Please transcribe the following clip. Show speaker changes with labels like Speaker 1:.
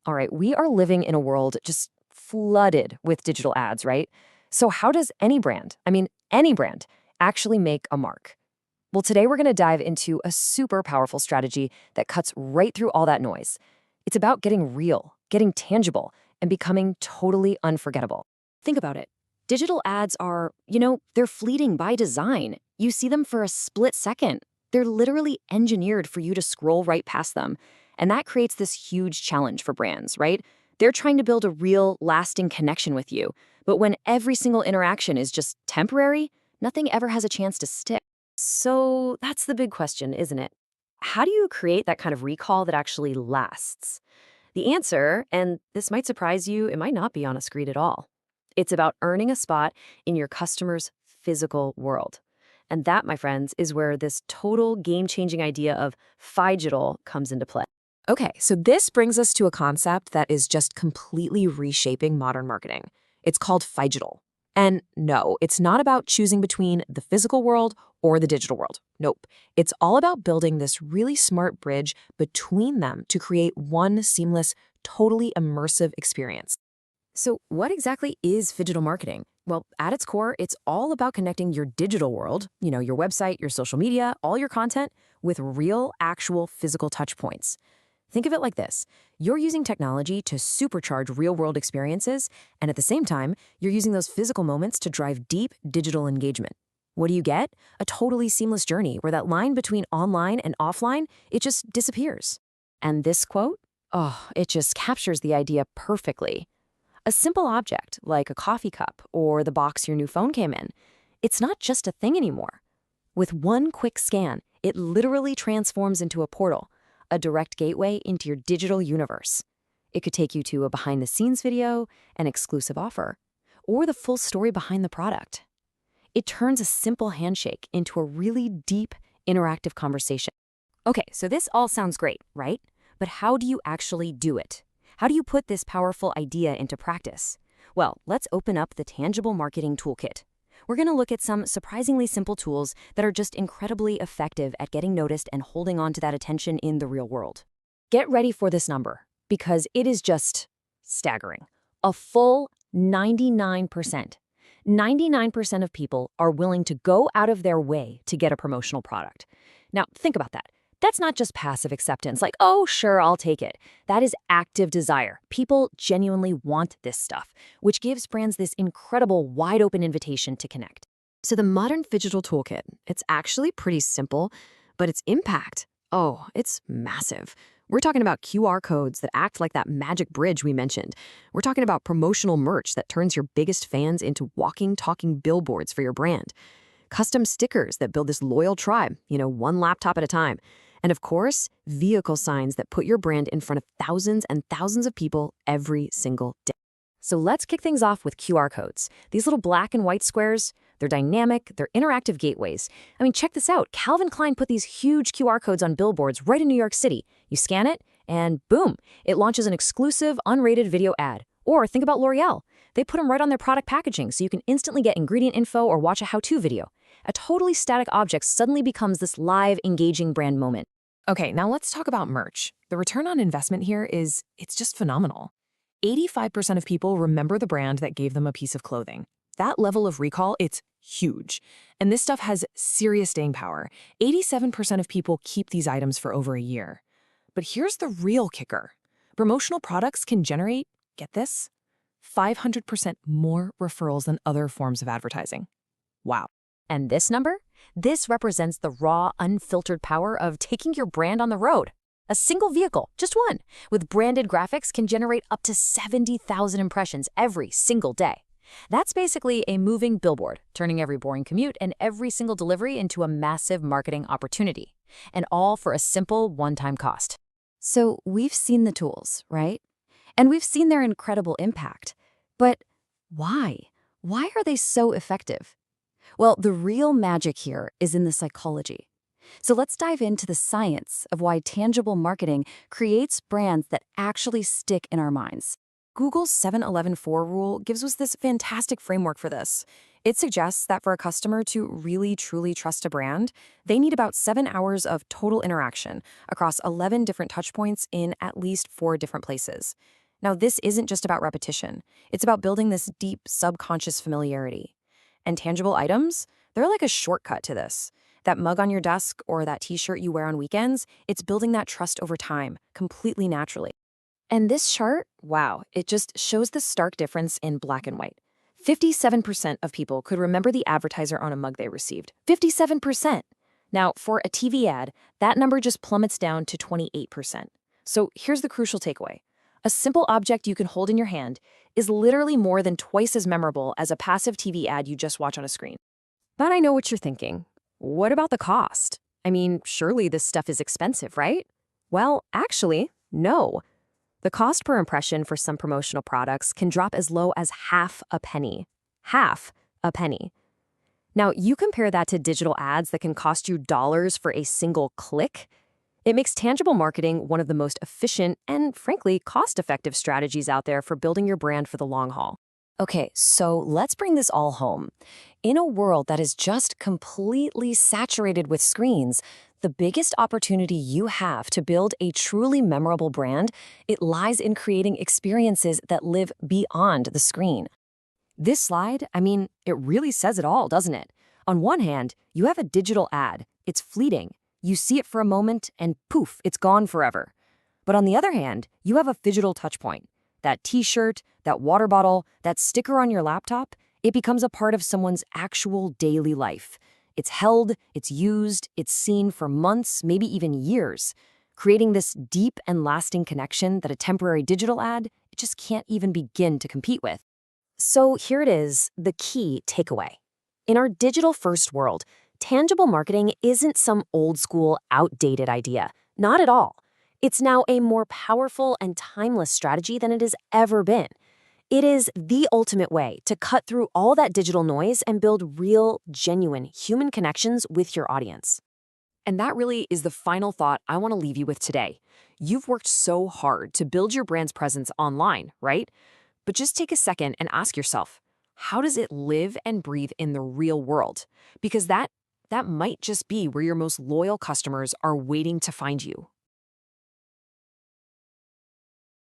Speaker 1: All right, we are living in a world just flooded with digital ads, right? So, how does any brand, actually make a mark? Well, today we're going to dive into a super powerful strategy that cuts right through all that noise. It's about getting real, getting tangible, and becoming totally unforgettable. Think about it. Digital ads are, they're fleeting by design. You see them for a split second. They're literally engineered for you to scroll right past them. And that creates this huge challenge for brands, right? They're trying to build a real, lasting connection with you. But when every single interaction is just temporary, nothing ever has a chance to stick. So that's the big question, isn't it? How do you create that kind of recall that actually lasts? The answer, and this might surprise you, it might not be on a screen at all. It's about earning a spot in your customer's physical world. And that, my friends, is where this total game-changing idea of phygital comes into play. Okay, so this brings us to a concept that is just completely reshaping modern marketing. It's called phygital. And no, it's not about choosing between the physical world or the digital world. Nope. It's all about building this really smart bridge between them to create one seamless, totally immersive experience. So, what exactly is phygital marketing? Well, at its core, it's all about connecting your digital world, your website, your social media, all your content, with real, actual physical touch points. Think of it like this. You're using technology to supercharge real-world experiences, and at the same time, you're using those physical moments to drive deep digital engagement. What do you get? A totally seamless journey where that line between online and offline, it just disappears. And this quote? Oh, it just captures the idea perfectly. A simple object, like a coffee cup or the box your new phone came in, it's not just a thing anymore. With one quick scan, it literally transforms into a portal, a direct gateway into your digital universe. It could take you to a behind-the-scenes video, an exclusive offer, or the full story behind the product. It turns a simple handshake into a really deep, interactive conversation. Okay, so this all sounds great, right? But how do you actually do it? How do you put this powerful idea into practice? Well, let's open up the Tangible Marketing Toolkit. We're going to look at some surprisingly simple tools that are just incredibly effective at getting noticed and holding on to that attention in the real world. Get ready for this number, because it is just staggering. A full 99%. 99% of people are willing to go out of their way to get a promotional product. Now, think about that. That's not just passive acceptance, like, oh, sure, I'll take it. That is active desire. People genuinely want this stuff, which gives brands this incredible wide open invitation to connect. So the modern Phygital Toolkit, it's actually pretty simple, but its impact, oh, it's massive. We're talking about QR codes that act like that magic bridge we mentioned. We're talking about promotional merch that turns your biggest fans into walking, talking billboards for your brand. Custom stickers that build this loyal tribe, one laptop at a time. And of course, vehicle signs that put your brand in front of thousands and thousands of people every single day. So let's kick things off with QR codes. These little black and white squares, they're dynamic, they're interactive gateways. I mean, check this out. Calvin Klein put these huge QR codes on billboards right in New York City. You scan it, and boom, it launches an exclusive, unrated video ad. Or think about L'Oreal. They put them right on their product packaging so you can instantly get ingredient info or watch a how-to video. A totally static object suddenly becomes this live, engaging brand moment. Okay, now let's talk about merch. The return on investment here it's just phenomenal. 85% of people remember the brand that gave them a piece of clothing. That level of recall, it's huge. And this stuff has serious staying power. 87% of people keep these items for over a year. But here's the real kicker. Promotional products can generate, get this, 500% more referrals than other forms of advertising. Wow. And this number? This represents the raw, unfiltered power of taking your brand on the road. A single vehicle, just one, with branded graphics can generate up to 70,000 impressions every single day. That's basically a moving billboard, turning every boring commute and every single delivery into a massive marketing opportunity. And all for a simple one-time cost. So we've seen the tools, right? And we've seen their incredible impact. But why? Why are they so effective? Well, the real magic here is in the psychology. So let's dive into the science of why tangible marketing creates brands that actually stick in our minds. Google's 7-11-4 rule gives us this fantastic framework for this. It suggests that for a customer to really truly trust a brand, they need about 7 hours of total interaction across 11 different touchpoints in at least 4 different places. Now, this isn't just about repetition, it's about building this deep subconscious familiarity. And tangible items, they're like a shortcut to this. That mug on your desk or that t shirt you wear on weekends, it's building that trust over time, completely naturally. And this chart, wow, it just shows the stark difference in black and white. 57% of people could remember the advertiser on a mug they received. 57%. Now, for a TV ad, that number just plummets down to 28%. So here's the crucial takeaway. A simple object you can hold in your hand is literally more than twice as memorable as a passive TV ad you just watch on a screen. But I know what you're thinking. What about the cost? I mean, surely this stuff is expensive, right? Well, actually, no. The cost per impression for some promotional products can drop as low as half a penny. Half a penny. Now, you compare that to digital ads that can cost you dollars for a single click. It makes tangible marketing one of the most efficient and, frankly, cost-effective strategies out there for building your brand for the long haul. Okay, so let's bring this all home. In a world that is just completely saturated with screens, the biggest opportunity you have to build a truly memorable brand, it lies in creating experiences that live beyond the screen. This slide, I mean, it really says it all, doesn't it? On one hand, you have a digital ad. It's fleeting. You see it for a moment and poof, it's gone forever. But on the other hand, you have a phygital touchpoint. That t-shirt, that water bottle, that sticker on your laptop, it becomes a part of someone's actual daily life. It's held, it's used, it's seen for months, maybe even years, creating this deep and lasting connection that a temporary digital ad, it just can't even begin to compete with. So here it is, the key takeaway. In our digital-first world, tangible marketing isn't some old-school, outdated idea. Not at all. It's now a more powerful and timeless strategy than it has ever been. It is the ultimate way to cut through all that digital noise and build real, genuine human connections with your audience. And that really is the final thought I want to leave you with today. You've worked so hard to build your brand's presence online, right? But just take a second and ask yourself, how does it live and breathe in the real world? Because that might just be where your most loyal customers are waiting to find you.